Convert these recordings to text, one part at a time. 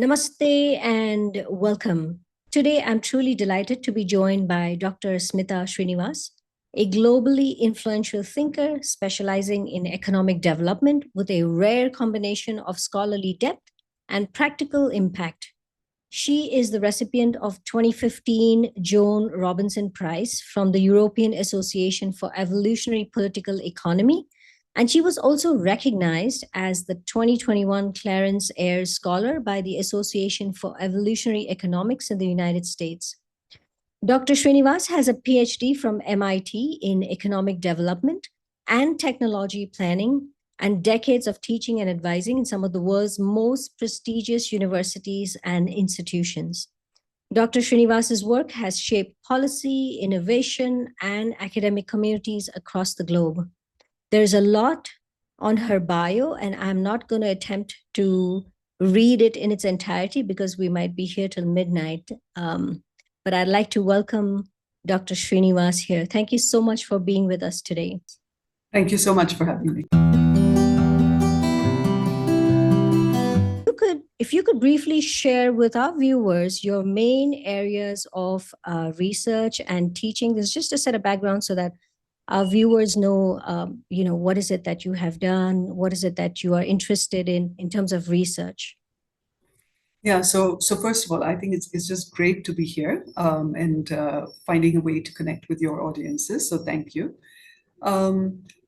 Namaste and welcome. Today, I'm truly delighted to be joined by Dr. Smita Srinivas, a globally influential thinker specializing in economic development with a rare combination of scholarly depth and practical impact. She is the recipient of 2015 Joan Robinson Prize from the European Association for Evolutionary Political Economy, and she was also recognized as the 2021 Clarence Ayres Scholar by the Association for Evolutionary Economics in the United States. Dr. Srinivas has a PhD from MIT in economic development and technology planning and decades of teaching and advising in some of the world's most prestigious universities and institutions. Dr. Srinivas's work has shaped policy, innovation, and academic communities across the globe. There's a lot on her bio, and I'm not going to attempt to read it in its entirety because we might be here till midnight. But I'd like to welcome Dr. Srinivas here. Thank you so much for being with us today. Thank you so much for having me. If you could briefly share with our viewers your main areas of research and teaching, this is just to set a background so that our viewers know, what is it that you have done? What is it that you are interested in terms of research? Yeah, so first of all, I think it's just great to be here and finding a way to connect with your audiences. So thank you.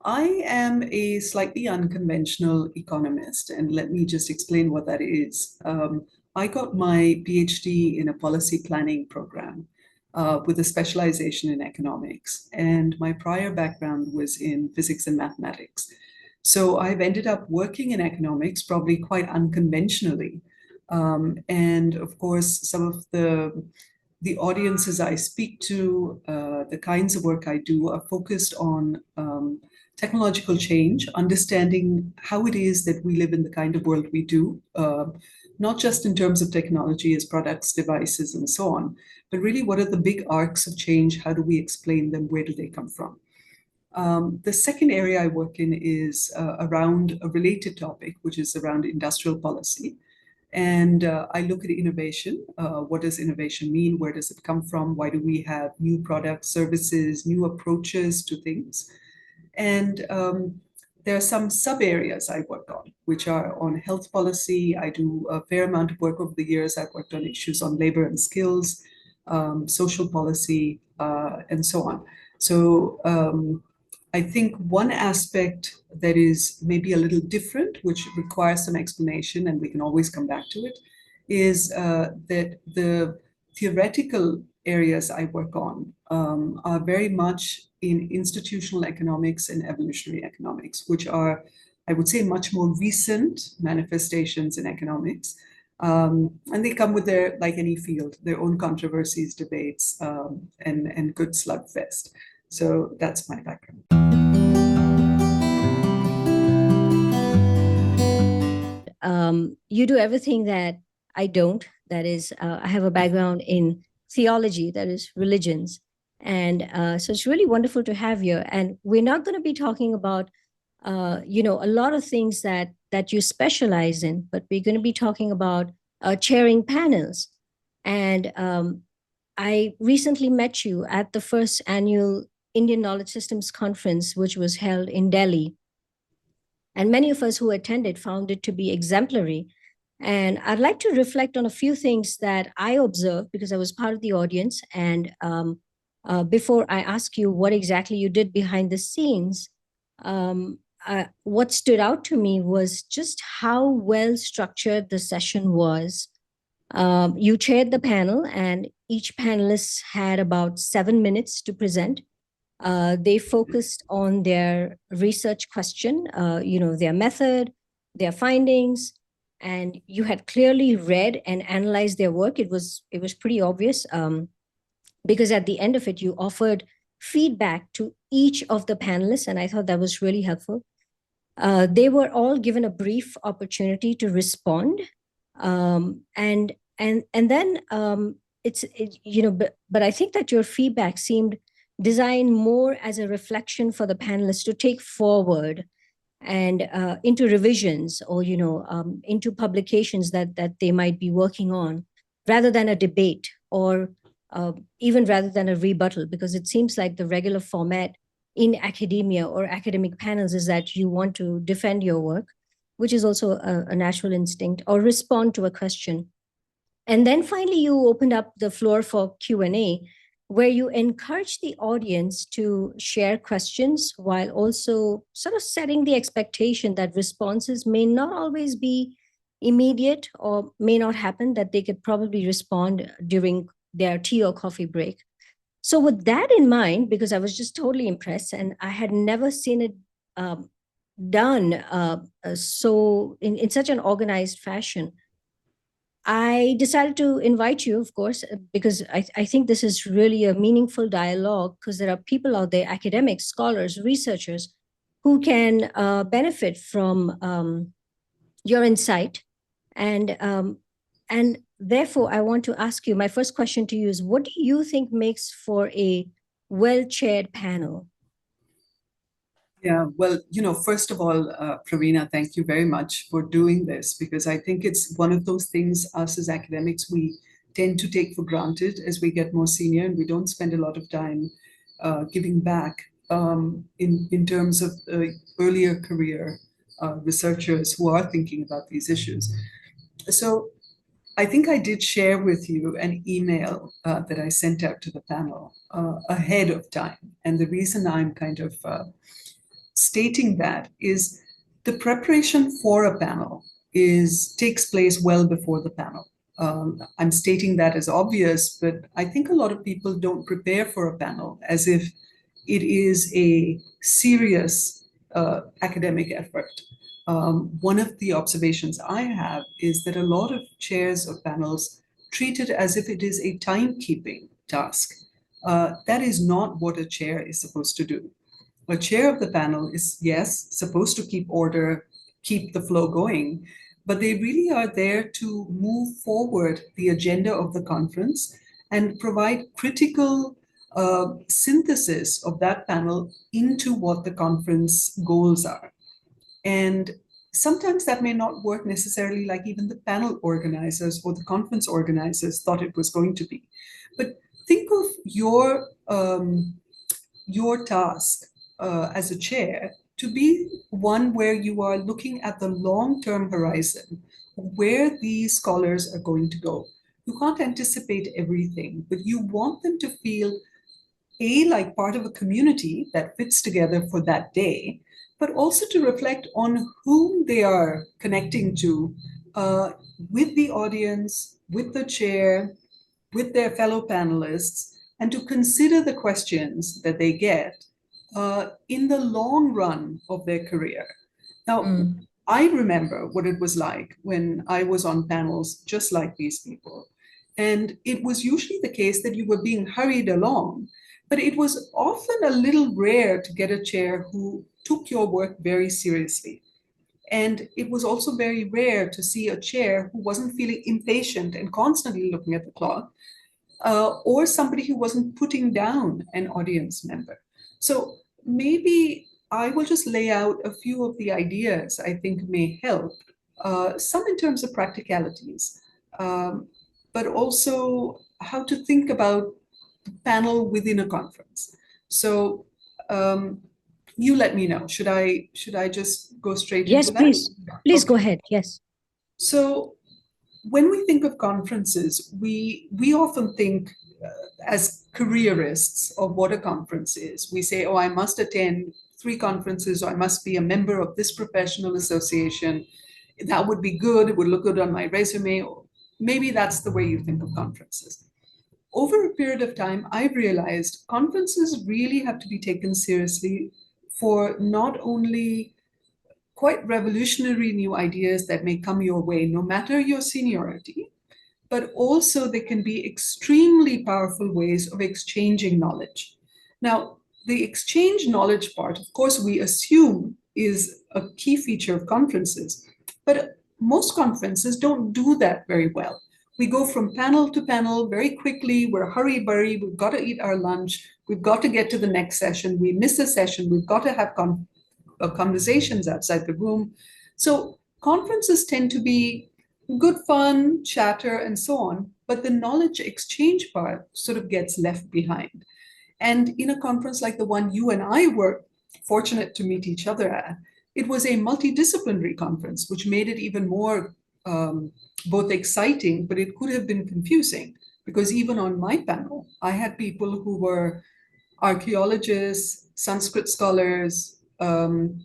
I am a slightly unconventional economist, and let me just explain what that is. I got my PhD in a policy planning program with a specialization in economics, and my prior background was in physics and mathematics. So I've ended up working in economics probably quite unconventionally. And of course, some of the audiences I speak to, the kinds of work I do are focused on technological change, understanding how it is that we live in the kind of world we do, not just in terms of technology as products, devices, and so on, but really what are the big arcs of change? How do we explain them? Where do they come from? The second area I work in is around a related topic, which is around industrial policy. And I look at innovation. What does innovation mean? Where does it come from? Why do we have new products, services, new approaches to things? And there are some sub areas I work on, which are on health policy. I do a fair amount of work over the years. I've worked on issues on labor and skills, social policy, and so on. So I think one aspect that is maybe a little different, which requires some explanation, and we can always come back to it, is that the theoretical areas I work on are very much in institutional economics and evolutionary economics, which are, I would say, much more recent manifestations in economics. And they come with their, like any field, their own controversies, debates, and good slugfest. So that's my background. You do everything that I don't. That is, I have a background in theology, that is religions. And so it's really wonderful to have you. And we're not going to be talking about, a lot of things that you specialize in, but we're going to be talking about chairing panels. And I recently met you at the first annual Indian Knowledge Systems Conference, which was held in Delhi. And many of us who attended found it to be exemplary. And I'd like to reflect on a few things that I observed because I was part of the audience. And before I ask you what exactly you did behind the scenes, what stood out to me was just how well structured the session was. You chaired the panel, and each panelist had about 7 minutes to present. They focused on their research question, their method, their findings, and you had clearly read and analyzed their work. It was pretty obvious because at the end of it, you offered feedback to each of the panelists, and I thought that was really helpful. They were all given a brief opportunity to respond, and then but I think that your feedback seemed designed more as a reflection for the panelists to take forward and into revisions, or into publications that they might be working on, rather than a debate, or even rather than a rebuttal, because it seems like the regular format in academia or academic panels is that you want to defend your work, which is also a natural instinct, or respond to a question. And then finally, you opened up the floor for Q&A, where you encourage the audience to share questions while also sort of setting the expectation that responses may not always be immediate, or may not happen, that they could probably respond during their tea or coffee break. So with that in mind, because I was just totally impressed and I had never seen it done so in such an organized fashion, I decided to invite you, of course, because I think this is really a meaningful dialogue, because there are people out there, academics, scholars, researchers, who can benefit from your insight. And therefore, I want to ask you, my first question to you is, what do you think makes for a well-chaired panel? Yeah, well, first of all, Pravina, thank you very much for doing this, because I think it's one of those things us as academics, we tend to take for granted as we get more senior, and we don't spend a lot of time giving back in terms of earlier career researchers who are thinking about these issues. So I think I did share with you an email that I sent out to the panel ahead of time. And the reason I'm kind of stating that is the preparation for a panel takes place well before the panel. I'm stating that as obvious, but I think a lot of people don't prepare for a panel as if it is a serious academic effort. One of the observations I have is that a lot of chairs of panels treat it as if it is a timekeeping task. That is not what a chair is supposed to do. A chair of the panel is, yes, supposed to keep order, keep the flow going, but they really are there to move forward the agenda of the conference and provide critical synthesis of that panel into what the conference goals are. And sometimes that may not work necessarily like even the panel organizers or the conference organizers thought it was going to be. But think of your task as a chair to be one where you are looking at the long-term horizon, where these scholars are going to go. You can't anticipate everything, but you want them to feel like part of a community that fits together for that day, but also to reflect on whom they are connecting to with the audience, with the chair, with their fellow panelists, and to consider the questions that they get in the long run of their career. Now, I remember what it was like when I was on panels just like these people. And it was usually the case that you were being hurried along, but it was often a little rare to get a chair who took your work very seriously. And it was also very rare to see a chair who wasn't feeling impatient and constantly looking at the clock, or somebody who wasn't putting down an audience member. So maybe I will just lay out a few of the ideas I think may help, some in terms of practicalities, but also how to think about the panel within a conference. So you let me know. Should I just go straight Yes, into that? please Okay. go ahead. Yes. So when we think of conferences, we often think as careerists of what a conference is. We say, oh, I must attend 3 conferences, or I must be a member of this professional association. That would be good. It would look good on my resume. Or maybe that's the way you think of conferences. Over a period of time, I've realized conferences really have to be taken seriously for not only quite revolutionary new ideas that may come your way, no matter your seniority, but also they can be extremely powerful ways of exchanging knowledge. Now, the exchange knowledge part, of course, we assume is a key feature of conferences, but most conferences don't do that very well. We go from panel to panel very quickly. We're hurry-burry. We've got to eat our lunch. We've got to get to the next session. We miss a session. We've got to have conversations outside the room. So conferences tend to be good fun, chatter, and so on, but the knowledge exchange part sort of gets left behind. And in a conference like the one you and I were fortunate to meet each other at, it was a multidisciplinary conference, which made it even more both exciting, but it could have been confusing because even on my panel, I had people who were archaeologists, Sanskrit scholars,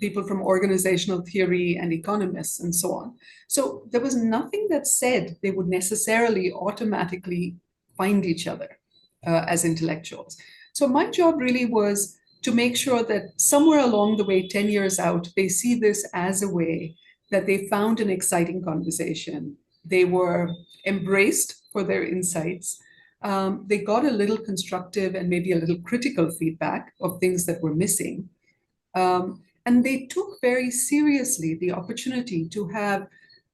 people from organizational theory and economists, and so on. So there was nothing that said they would necessarily automatically find each other as intellectuals. So my job really was to make sure that somewhere along the way, 10 years out, they see this as a way that they found an exciting conversation. They were embraced for their insights. They got a little constructive and maybe a little critical feedback of things that were missing. And they took very seriously the opportunity to have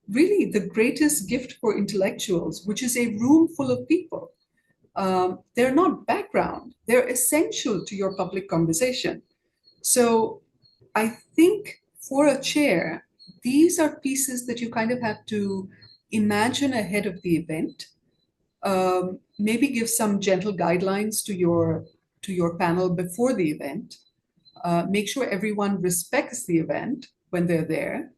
really the greatest gift for intellectuals, which is a room full of people. They're not background, they're essential to your public conversation. So I think for a chair, these are pieces that you kind of have to imagine ahead of the event. Maybe give some gentle guidelines to your panel before the event. Make sure everyone respects the event when they're there,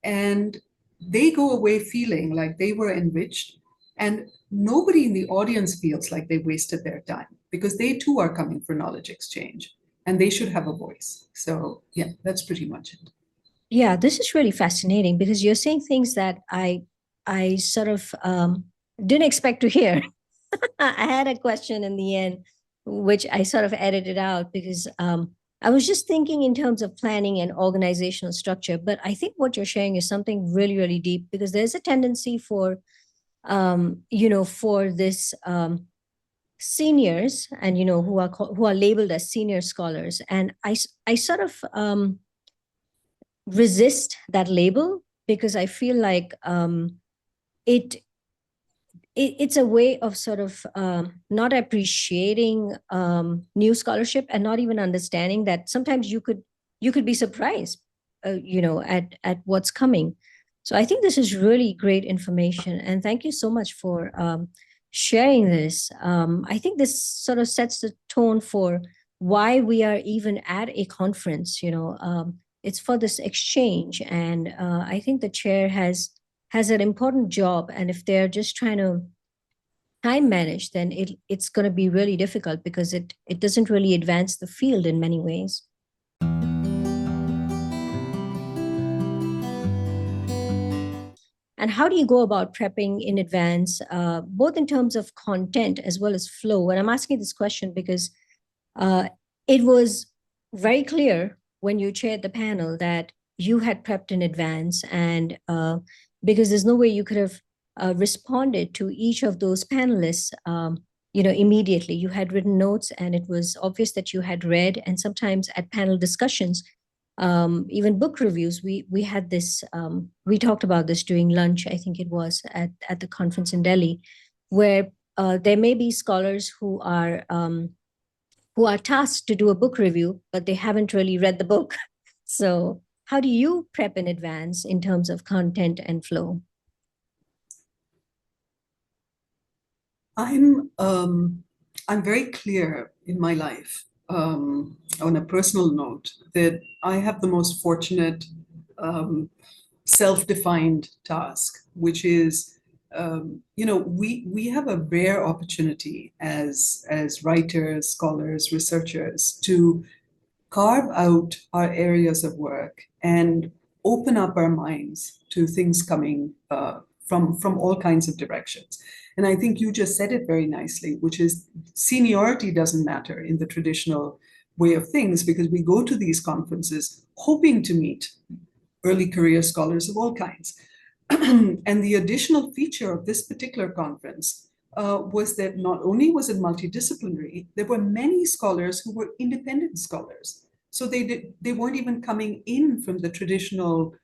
and they go away feeling like they were enriched, and nobody in the audience feels like they wasted their time because they too are coming for knowledge exchange and they should have a voice. So yeah, that's pretty much it. Yeah, this is really fascinating because you're saying things that I sort of didn't expect to hear. I had a question in the end, which I sort of edited out because I was just thinking in terms of planning and organizational structure. But I think what you're sharing is something really, really deep because there's a tendency for, for this seniors and who are labeled as senior scholars, and I sort of resist that label because I feel like it it's a way of sort of not appreciating new scholarship and not even understanding that sometimes you could be surprised at what's coming. So I think this is really great information, and thank you so much for sharing this. I think this sort of sets the tone for why we are even at a conference. It's for this exchange, and I think the chair has an important job, and if they're just trying to time manage, then it's going to be really difficult because it doesn't really advance the field in many ways. And how do you go about prepping in advance, both in terms of content as well as flow? And I'm asking this question because it was very clear when you chaired the panel that you had prepped in advance, and because there's no way you could have responded to each of those panelists immediately. You had written notes, and it was obvious that you had read. And sometimes at panel discussions, even book reviews, we had this, we talked about this during lunch, I think it was at the conference in Delhi, where there may be scholars who are tasked to do a book review, but they haven't really read the book. So how do you prep in advance in terms of content and flow? I'm very clear in my life, on a personal note, that I have the most fortunate self-defined task, which is, we have a rare opportunity as writers, scholars, researchers to carve out our areas of work and open up our minds to things coming from all kinds of directions. And I think you just said it very nicely, which is seniority doesn't matter in the traditional way of things, because we go to these conferences hoping to meet early career scholars of all kinds. And the additional feature of this particular conference was that not only was it multidisciplinary, there were many scholars who were independent scholars. So they weren't even coming in from the traditional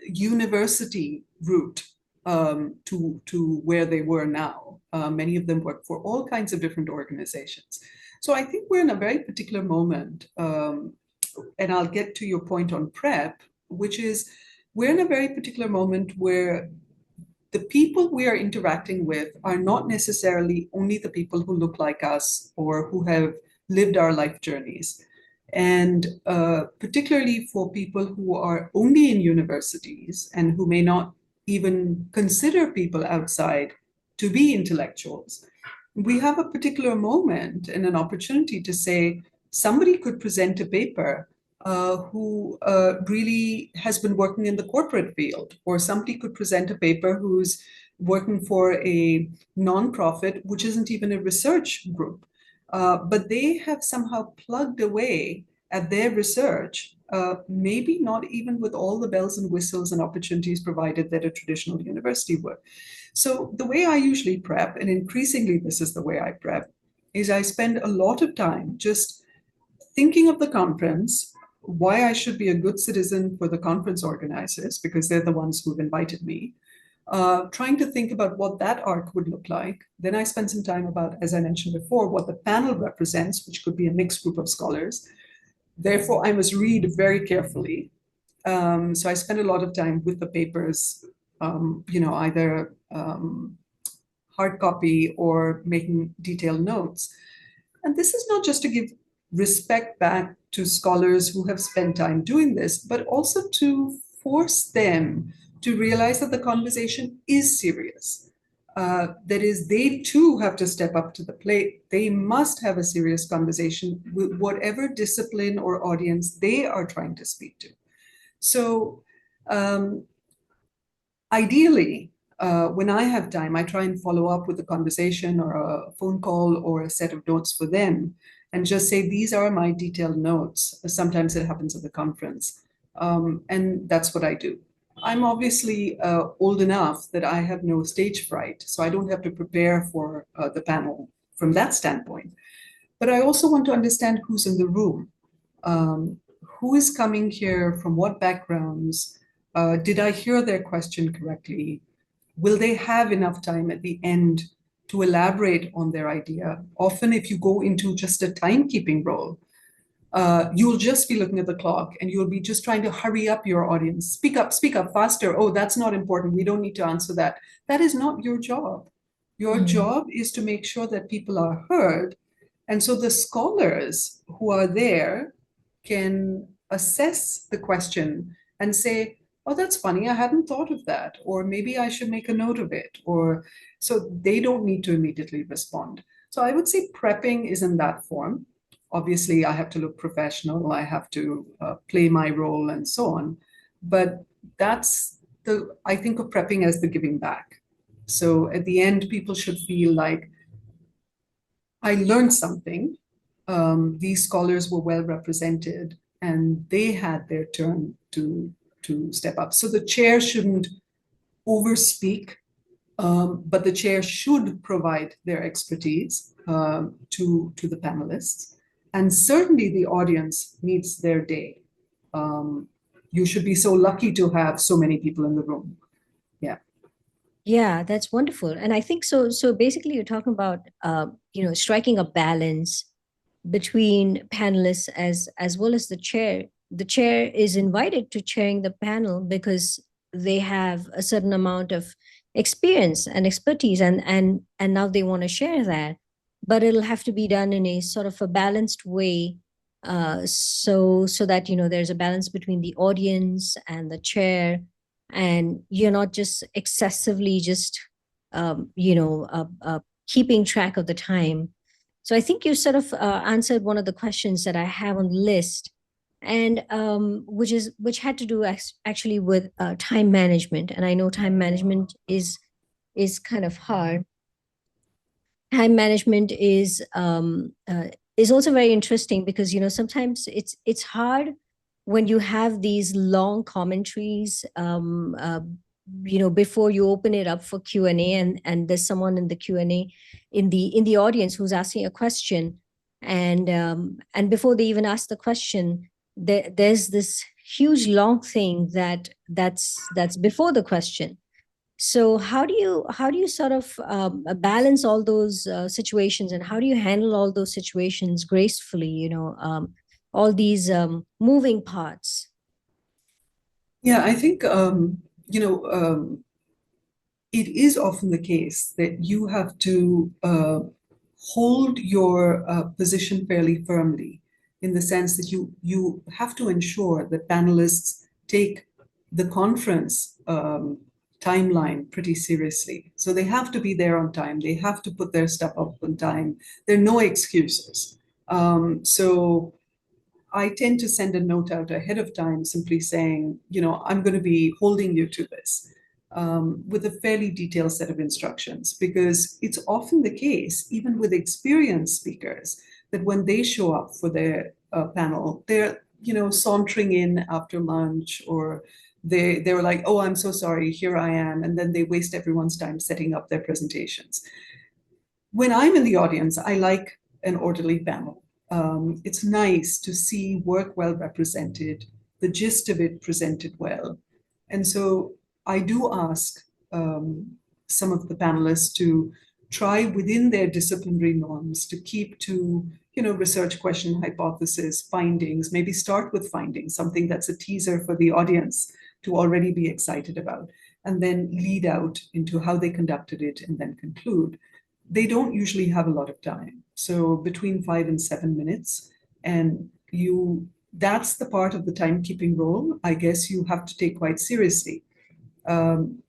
university route to where they were now. Many of them work for all kinds of different organizations. So I think we're in a very particular moment and I'll get to your point on prep, which is we're in a very particular moment where the people we are interacting with are not necessarily only the people who look like us or who have lived our life journeys. And particularly for people who are only in universities and who may not even consider people outside to be intellectuals, we have a particular moment and an opportunity to say somebody could present a paper who really has been working in the corporate field, or somebody could present a paper who's working for a nonprofit, which isn't even a research group, but they have somehow plugged away at their research, maybe not even with all the bells and whistles and opportunities provided that a traditional university would. So the way I usually prep, and increasingly this is the way I prep, is I spend a lot of time just thinking of the conference, why I should be a good citizen for the conference organizers, because they're the ones who've invited me, trying to think about what that arc would look like. Then I spend some time about, as I mentioned before, what the panel represents, which could be a mixed group of scholars. Therefore, I must read very carefully. So I spend a lot of time with the papers, either hard copy or making detailed notes. And this is not just to give respect back to scholars who have spent time doing this, but also to force them to realize that the conversation is serious. That is, they too have to step up to the plate. They must have a serious conversation with whatever discipline or audience they are trying to speak to. So ideally, when I have time, I try and follow up with a conversation or a phone call or a set of notes for them and just say, these are my detailed notes. Sometimes it happens at the conference. And that's what I do. I'm obviously old enough that I have no stage fright, so I don't have to prepare for the panel from that standpoint. But I also want to understand who's in the room, who is coming here, from what backgrounds, did I hear their question correctly? Will they have enough time at the end to elaborate on their idea? Often, if you go into just a timekeeping role, you'll just be looking at the clock and you'll be just trying to hurry up your audience. Speak up faster. Oh, that's not important. We don't need to answer that. That is not your job. Your job is to make sure that people are heard. And so the scholars who are there can assess the question and say, oh, that's funny, I hadn't thought of that, or maybe I should make a note of it, or so they don't need to immediately respond. So I would say prepping is in that form. Obviously, I have to look professional, I have to play my role and so on. But I think of prepping as the giving back. So at the end, people should feel like I learned something. These scholars were well represented and they had their turn to step up. So the chair shouldn't overspeak, but the chair should provide their expertise to the panelists. And certainly the audience needs their day. You should be so lucky to have so many people in the room. Yeah. Yeah, that's wonderful. And I think so. So basically, you're talking about striking a balance between panelists as well as the chair. The chair is invited to chairing the panel because they have a certain amount of experience and expertise, and now they want to share that. But it'll have to be done in a sort of a balanced way, so that there's a balance between the audience and the chair, and you're not just excessively just keeping track of the time. So I think you sort of answered one of the questions that I have on the list, and which had to do actually with time management. And I know time management is kind of hard. Time management is also very interesting because sometimes it's hard when you have these long commentaries, before you open it up for Q&A, and there's someone in the Q&A in the audience who's asking a question, and before they even ask the question, there's this huge long thing that's before the question. So how do you sort of balance all those situations, and how do you handle all those situations gracefully? all these moving parts? Yeah, I think, you know, it is often the case that you have to hold your position fairly firmly, in the sense that you have to ensure that panelists take the conference timeline pretty seriously. So they have to be there on time. They have to put their stuff up on time. There are no excuses. So I tend to send a note out ahead of time simply saying, I'm going to be holding you to this, with a fairly detailed set of instructions, because it's often the case, even with experienced speakers, that when they show up for their panel, they're, sauntering in after lunch, or they were like, oh, I'm so sorry, here I am. And then they waste everyone's time setting up their presentations. When I'm in the audience, I like an orderly panel. It's nice to see work well represented, the gist of it presented well. And so I do ask some of the panelists to try within their disciplinary norms to keep to, research, question, hypothesis, findings, maybe start with findings, something that's a teaser for the audience to already be excited about, and then lead out into how they conducted it and then conclude. They don't usually have a lot of time. So between 5 and 7 minutes. And that's the part of the timekeeping role, I guess, you have to take quite seriously. Um,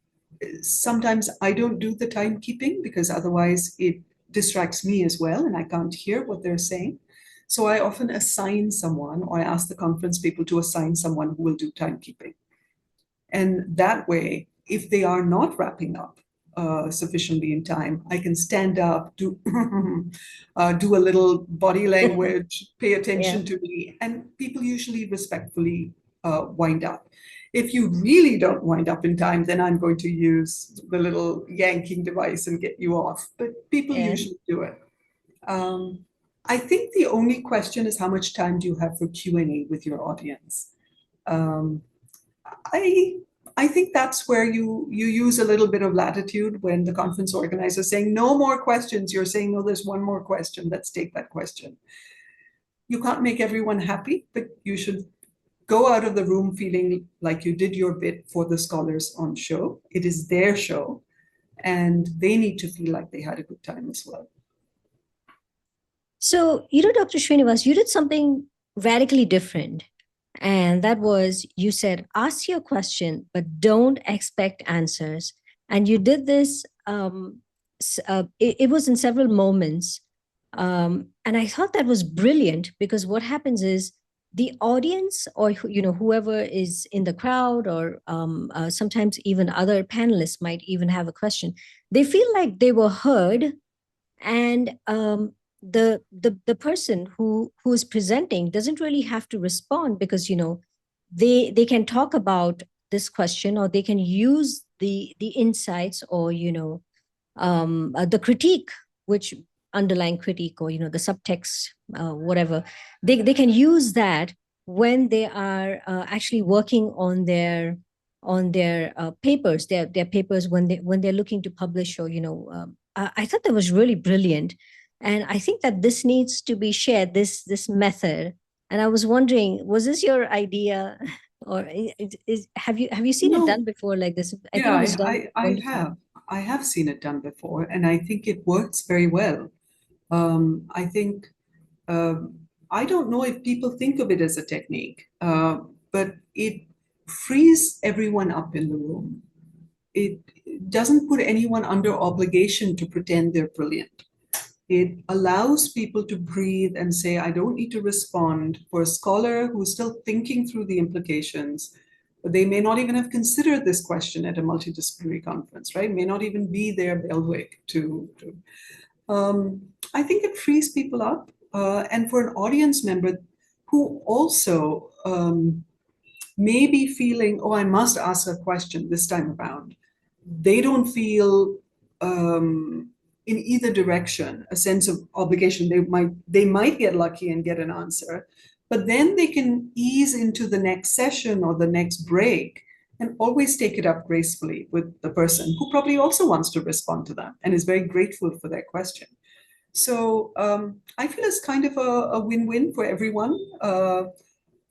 Sometimes I don't do the timekeeping because otherwise it distracts me as well and I can't hear what they're saying. So I often assign someone, or I ask the conference people to assign someone who will do timekeeping. And that way, if they are not wrapping up sufficiently in time, I can stand up, do do a little body language, pay Yeah. attention to me, and people usually respectfully wind up. If you really don't wind up in time, then I'm going to use the little yanking device and get you off. But people Yeah. usually do it. Um, I think the only question is, how much time do you have for Q&A with your audience? Um, I I think that's where you use a little bit of latitude when the conference organizer is saying no more questions. You're saying, no, there's one more question. Let's take that question. You can't make everyone happy, but you should go out of the room feeling like you did your bit for the scholars on show. It is their show, and they need to feel like they had a good time as well. So, Dr. Srinivas, you did something radically different. And that was, you said, ask your question, but don't expect answers. And you did this, it was in several moments. And I thought that was brilliant, because what happens is the audience, or, whoever is in the crowd, or sometimes even other panelists might even have a question. They feel like they were heard, and the person who is presenting doesn't really have to respond, because they can talk about this question, or they can use the insights, or the critique, which underlying critique, or the subtext, whatever, they can use that when they are actually working on their papers, their papers, when they're looking to publish, or I thought that was really brilliant. And I think that this needs to be shared, this method. And I was wondering, was this your idea? Or have you seen it No, done before like this? I yeah, think it was done I wonderfully. have. I have seen it done before, and I think it works very well. I think I don't know if people think of it as a technique, but it frees everyone up in the room. It doesn't put anyone under obligation to pretend they're brilliant. It allows people to breathe and say, I don't need to respond. For a scholar who's still thinking through the implications, they may not even have considered this question at a multidisciplinary conference, right? May not even be their bailiwick to I think it frees people up. And for an audience member who also may be feeling, oh, I must ask a question this time around, they don't feel in either direction a sense of obligation. They might get lucky and get an answer, but then they can ease into the next session or the next break and always take it up gracefully with the person who probably also wants to respond to them and is very grateful for their question. So I feel it's kind of a win-win for everyone.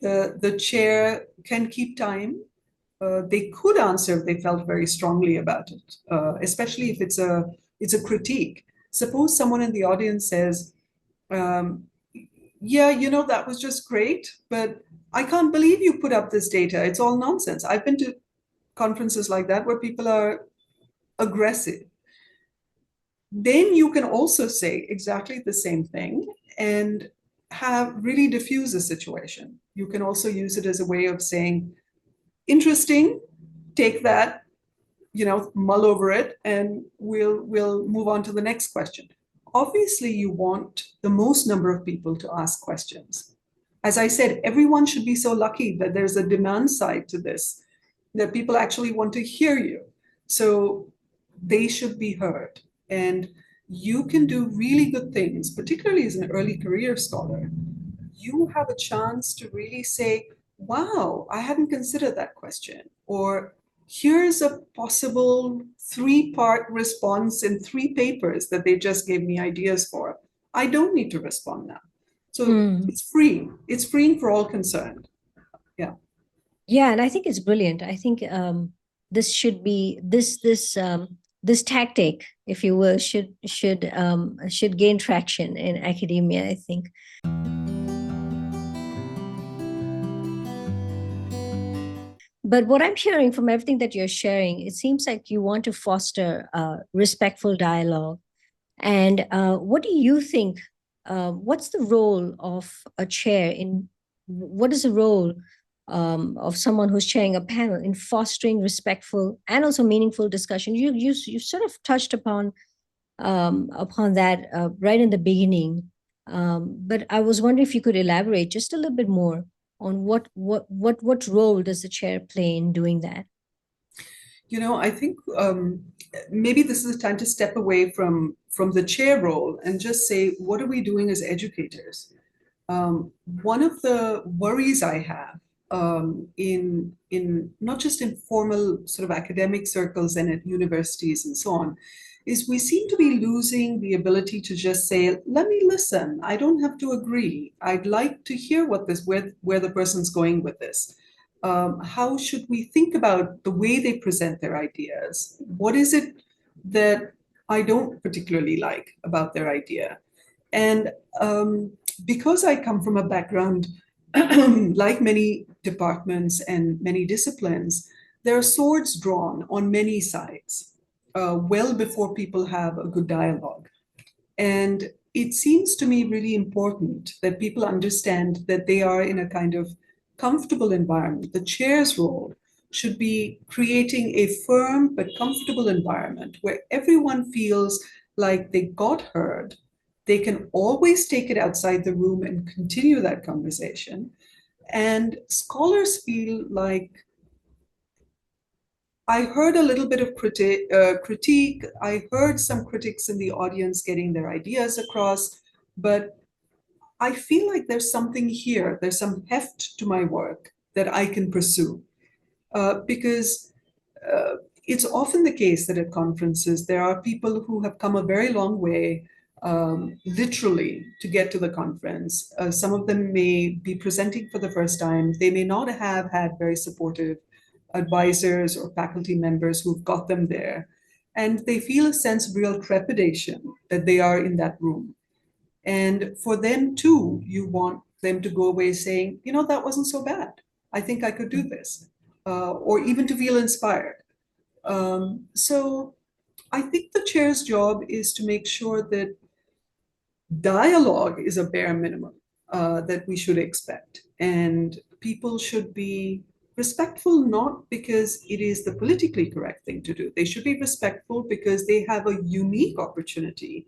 The chair can keep time. They could answer if they felt very strongly about it, especially if it's a critique. Suppose someone in the audience says, um, "Yeah, that was just great, but I can't believe you put up this data. It's all nonsense." I've been to conferences like that where people are aggressive. Then you can also say exactly the same thing and have really diffuse a situation. You can also use it as a way of saying, interesting, take that, mull over it, and we'll move on to the next question. Obviously, you want the most number of people to ask questions. As I said, everyone should be so lucky that there's a demand side to this, that people actually want to hear you. So they should be heard. And you can do really good things, particularly as an early career scholar. You have a chance to really say, wow, I hadn't considered that question. Or here's a possible 3-part response in 3 papers that they just gave me ideas for. I don't need to respond now. So Mm. it's free. It's freeing for all concerned. Yeah. Yeah, and I think it's brilliant. I think this should be this tactic, if you will, should gain traction in academia, I think. But what I'm hearing from everything that you're sharing, it seems like you want to foster respectful dialogue. And what do you think? What's the role of a chair in? What is the role of someone who's chairing a panel in fostering respectful and also meaningful discussion? You sort of touched upon that right in the beginning, but I was wondering if you could elaborate just a little bit more on what role does the chair play in doing that? I think maybe this is a time to step away from the chair role and just say, what are we doing as educators? One of the worries I have in not just in formal sort of academic circles and at universities and so on, is we seem to be losing the ability to just say, let me listen. I don't have to agree. I'd like to hear where the person's going with this. How should we think about the way they present their ideas? What is it that I don't particularly like about their idea? And because I come from a background, like many departments and many disciplines, there are swords drawn on many sides, well before people have a good dialogue. And it seems to me really important that people understand that they are in a kind of comfortable environment. The chair's role should be creating a firm but comfortable environment where everyone feels like they got heard. They can always take it outside the room and continue that conversation. And scholars feel like I heard a little bit of critique. I heard some critics in the audience getting their ideas across, but I feel like there's something here. There's some heft to my work that I can pursue. Because it's often the case that at conferences, there are people who have come a very long way, literally, to get to the conference. Some of them may be presenting for the first time. They may not have had very supportive advisors or faculty members who've got them there. And they feel a sense of real trepidation that they are in that room. And for them too, you want them to go away saying, that wasn't so bad. I think I could do this. Or even to feel inspired. So I think the chair's job is to make sure that dialogue is a bare minimum that we should expect. And people should be respectful, not because it is the politically correct thing to do. They should be respectful because they have a unique opportunity.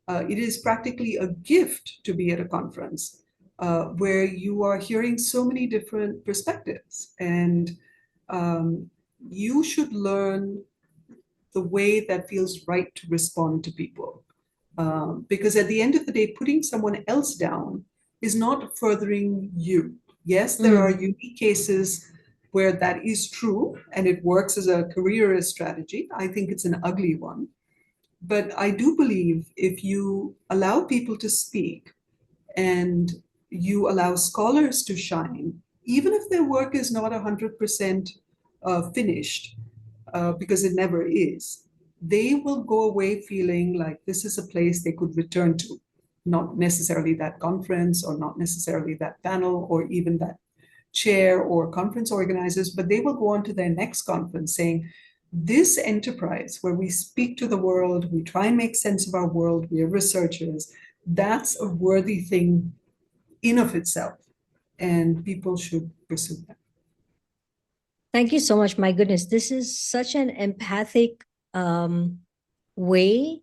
It is practically a gift to be at a conference where you are hearing so many different perspectives. And you should learn the way that feels right to respond to people. Because at the end of the day, putting someone else down is not furthering you. Yes, there are Mm. unique cases where that is true and it works as a careerist strategy. I think it's an ugly one. But I do believe if you allow people to speak and you allow scholars to shine, even if their work is not 100% finished, because it never is, they will go away feeling like this is a place they could return to. Not necessarily that conference or not necessarily that panel or even that chair or conference organizers, but they will go on to their next conference saying, this enterprise where we speak to the world, we try and make sense of our world, we are researchers, that's a worthy thing in of itself, and people should pursue that. Thank you so much. My goodness, this is such an empathic way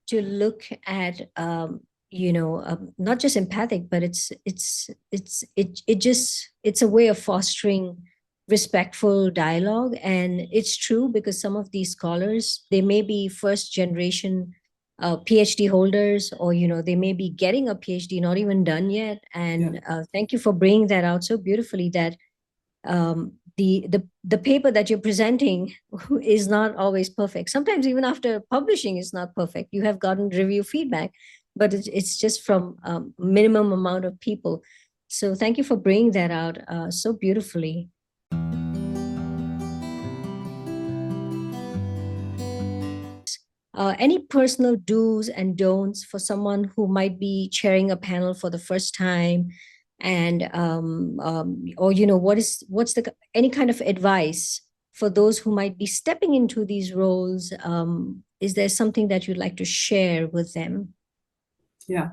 to look at not just empathic, but it's a way of fostering respectful dialogue. And it's true, because some of these scholars, they may be first generation PhD holders, or they may be getting a PhD, not even done yet. And thank you for bringing that out so beautifully, that the paper that you're presenting is not always perfect. Sometimes even after publishing, it's not perfect. You have gotten review feedback, but it's just from minimum amount of people. So thank you for bringing that out so beautifully. Any personal do's and don'ts for someone who might be chairing a panel for the first time, and or what's the any kind of advice for those who might be stepping into these roles? Is there something that you'd like to share with them? Yeah,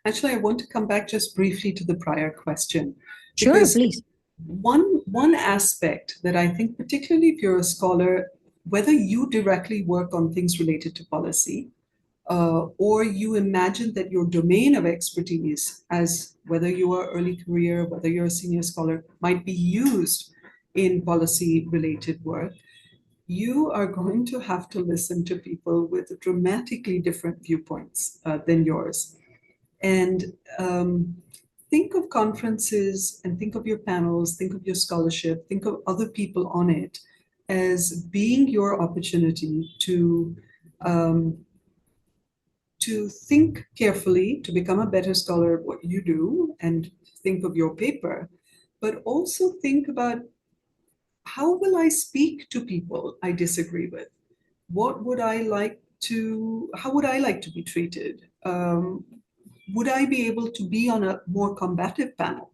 actually, I want to come back just briefly to the prior question, Sure, because please. one aspect that I think, particularly if you're a scholar, whether you directly work on things related to policy, or you imagine that your domain of expertise, as whether you are early career, whether you're a senior scholar, might be used in policy related work, you are going to have to listen to people with dramatically different viewpoints than yours. And think of conferences and think of your panels, think of your scholarship, think of other people on it as being your opportunity um, to think carefully, to become a better scholar at what you do, and think of your paper, but also think about, how will I speak to people I disagree with? What would I like to, how would I like to be treated? Would I be able to be on a more combative panel?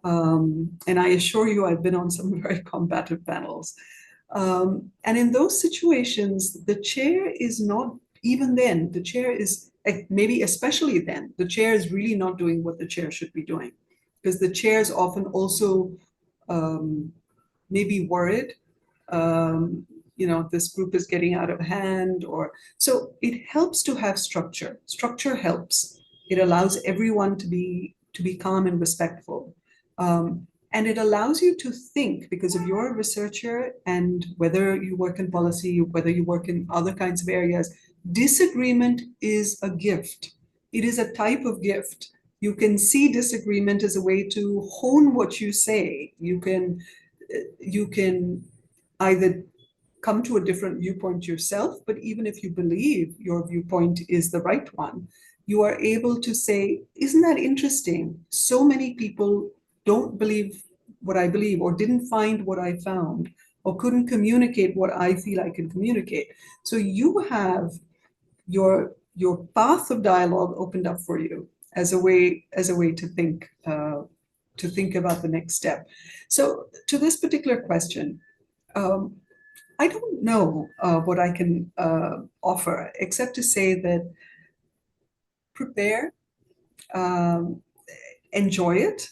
And I assure you, I've been on some very combative panels. And in those situations, the chair is not, even then, the chair is, maybe especially then, the chair is really not doing what the chair should be doing. Because the chair is often also um, maybe worried, um, this group is getting out of hand, or so it helps to have structure. Structure helps. It allows everyone to be calm and respectful. And it allows you to think, because if you're a researcher, and whether you work in policy, whether you work in other kinds of areas, disagreement is a gift. It is a type of gift. You can see disagreement as a way to hone what you say. You can either come to a different viewpoint yourself, but even if you believe your viewpoint is the right one, you are able to say, isn't that interesting? So many people don't believe what I believe, or didn't find what I found, or couldn't communicate what I feel I can communicate. So you have your path of dialogue opened up for you as a way to think about the next step. So to this particular question, um, I don't know what I can offer, except to say that prepare, um, enjoy it.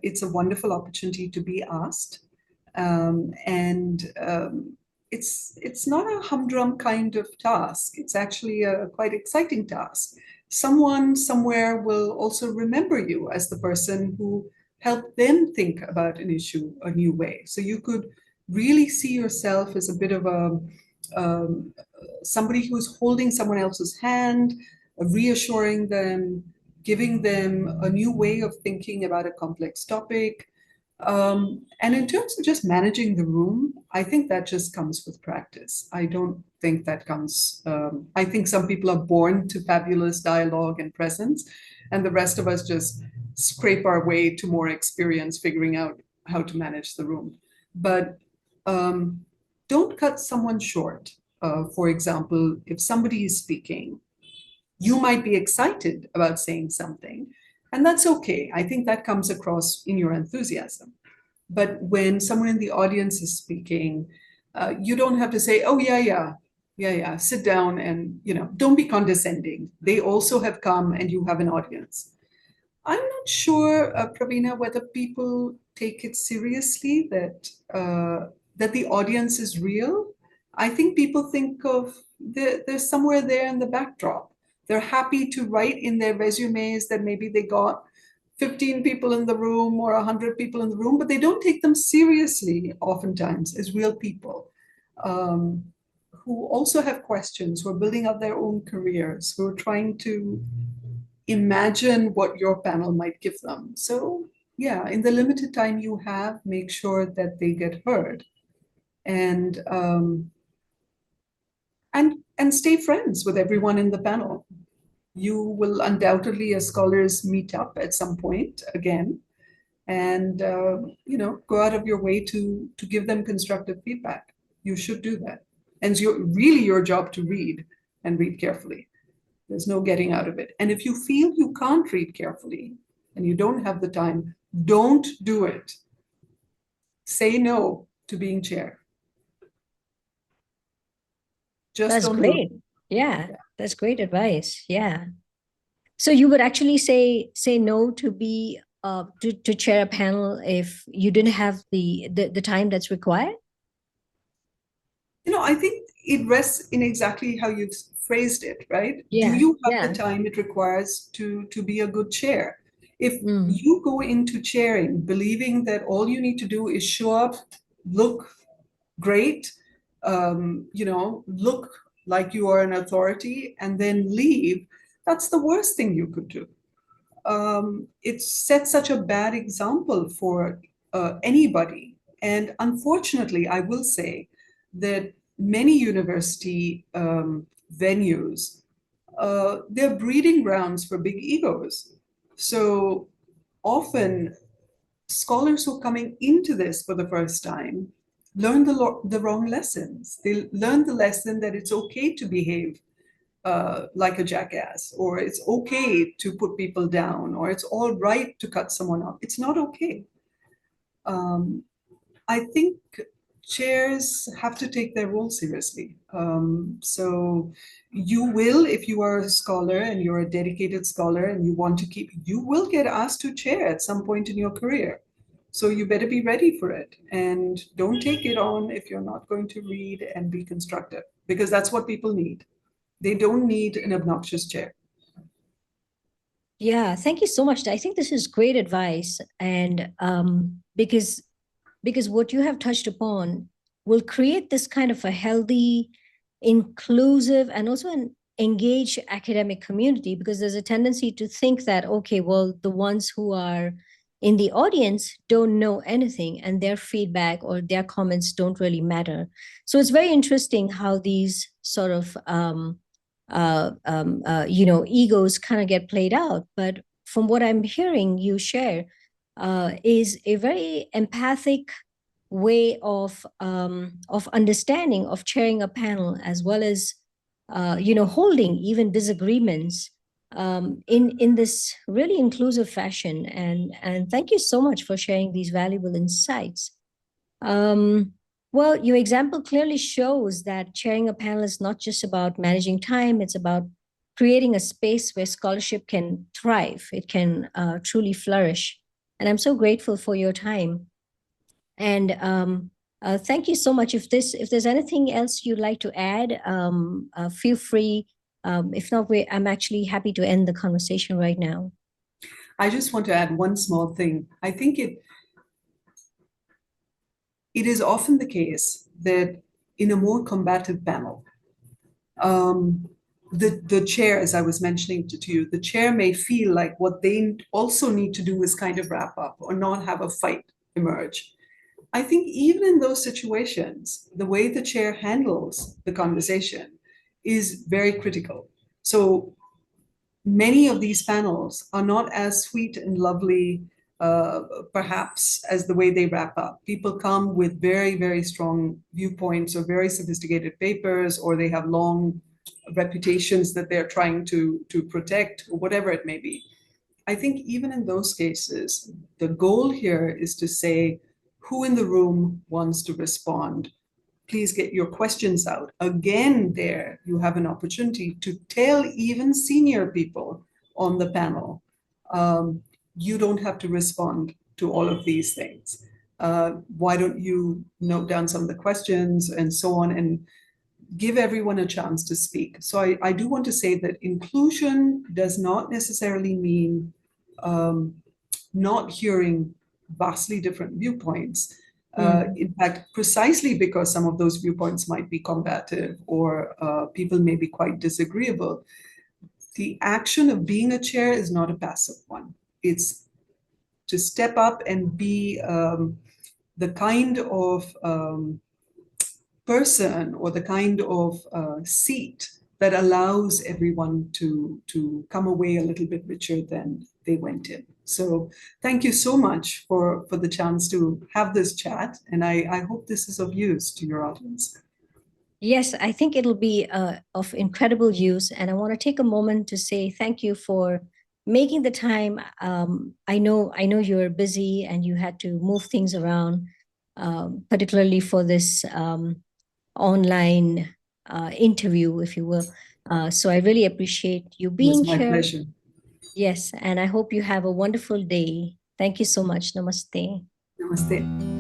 It's a wonderful opportunity to be asked, and it's not a humdrum kind of task. It's actually a quite exciting task. Someone somewhere will also remember you as the person who helped them think about an issue a new way. So you could really see yourself as a bit of a um, somebody who's holding someone else's hand, reassuring them, giving them a new way of thinking about a complex topic, And in terms of just managing the room, I think that just comes with practice. I don't think that comes, I think some people are born to fabulous dialogue and presence, and the rest of us just scrape our way to more experience figuring out how to manage the room. But um, don't cut someone short. For example, if somebody is speaking, you might be excited about saying something, and that's okay. I think that comes across in your enthusiasm. But when someone in the audience is speaking, you don't have to say, "Oh yeah, sit down," and don't be condescending. They also have come, and you have an audience. I'm not sure, Pravina, whether people take it seriously that the audience is real. I think people think of they're somewhere there in the backdrop. They're happy to write in their resumes that maybe they got 15 people in the room or 100 people in the room, but they don't take them seriously oftentimes as real people, um, who also have questions, who are building up their own careers, who are trying to imagine what your panel might give them. So, yeah, in the limited time you have, make sure that they get heard, and and stay friends with everyone in the panel. You will undoubtedly, as scholars, meet up at some point again, and go out of your way to give them constructive feedback. You should do that, and it's really your job to read and read carefully. There's no getting out of it. And if you feel you can't read carefully and you don't have the time, don't do it. Say no to being chair. Just That's don't do great. Yeah, that's great advice. Yeah. So you would actually say no to be to chair a panel if you didn't have the time that's required? it. I think it rests in exactly how you've phrased it, right? Do Yeah. you have the Yeah. time it requires to be a good chair? If Mm. you go into chairing believing that all you need to do is show up, look great, look like you are an authority, and then leave, that's the worst thing you could do. It sets such a bad example for anybody. And unfortunately, I will say that many university venues, they're breeding grounds for big egos. So often, scholars who are coming into this for the first time learn the wrong lessons. They learn the lesson that it's okay to behave like a jackass, or it's okay to put people down, or it's all right to cut someone off. It's not okay. Um, I think chairs have to take their role seriously. So you will, if you are a scholar and you're a dedicated scholar and you want to keep, you will get asked to chair at some point in your career. So you better be ready for it, and don't take it on if you're not going to read and be constructive, because that's what people need. They don't need an obnoxious chair. Yeah, thank you so much. I think this is great advice, and because what you have touched upon will create this kind of a healthy, inclusive, and also an engaged academic community. Because there's a tendency to think that, okay, well, the ones who are in the audience don't know anything, and their feedback or their comments don't really matter. So it's very interesting how these sort of egos kind of get played out. But from what I'm hearing you share, is a very empathic way of understanding, of chairing a panel, as well as holding even disagreements in this really inclusive fashion. And thank you so much for sharing these valuable insights. um, well, your example clearly shows that chairing a panel is not just about managing time, it's about creating a space where scholarship can thrive, it can truly flourish. And I'm so grateful for your time. And thank you so much. If there's anything else you'd like to add, feel free. If not, I'm actually happy to end the conversation right now. I just want to add one small thing. I think it is often the case that in a more combative panel, um, the chair, as I was mentioning to you, the chair may feel like what they also need to do is kind of wrap up or not have a fight emerge. I think even in those situations, the way the chair handles the conversation is very critical. So many of these panels are not as sweet and lovely, perhaps, as the way they wrap up. People come with very, very strong viewpoints or very sophisticated papers, or they have long reputations that they're trying to protect, or whatever it may be. I think even in those cases, the goal here is to say who in the room wants to respond. Please get your questions out. Again, there you have an opportunity to tell even senior people on the panel, you don't have to respond to all of these things. Why don't you note down some of the questions and so on, and give everyone a chance to speak. So I do want to say that inclusion does not necessarily mean not hearing vastly different viewpoints. In fact, precisely because some of those viewpoints might be combative or people may be quite disagreeable, the action of being a chair is not a passive one. It's to step up and be the kind of person or the kind of seat that allows everyone to come away a little bit richer than they went in. So thank you so much for the chance to have this chat, and I hope this is of use to your audience. Yes, I think it'll be of incredible use. And I want to take a moment to say thank you for making the time. I know you're busy and you had to move things around, particularly for this online interview, if you will. So I really appreciate you It was being my here. pleasure. Yes, and I hope you have a wonderful day. Thank you so much. Namaste. Namaste.